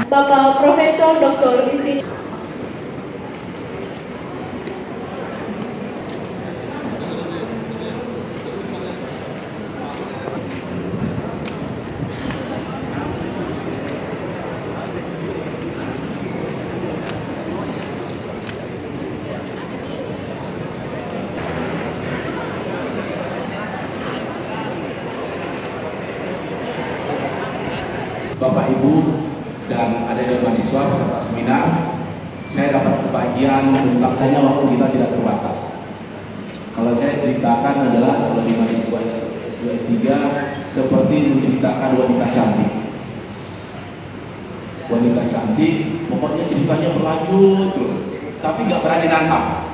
Bapak Profesor Dr. Isi. Bapak Ibu dan adik-adik mahasiswa peserta seminar, saya dapat kebahagiaan mengungkapkannya waktu kita tidak terbatas. Kalau saya ceritakan adalah kalau di mahasiswa S2 S3 seperti menceritakan wanita cantik. Wanita cantik, pokoknya ceritanya berlanjut terus, tapi nggak berani nangkap.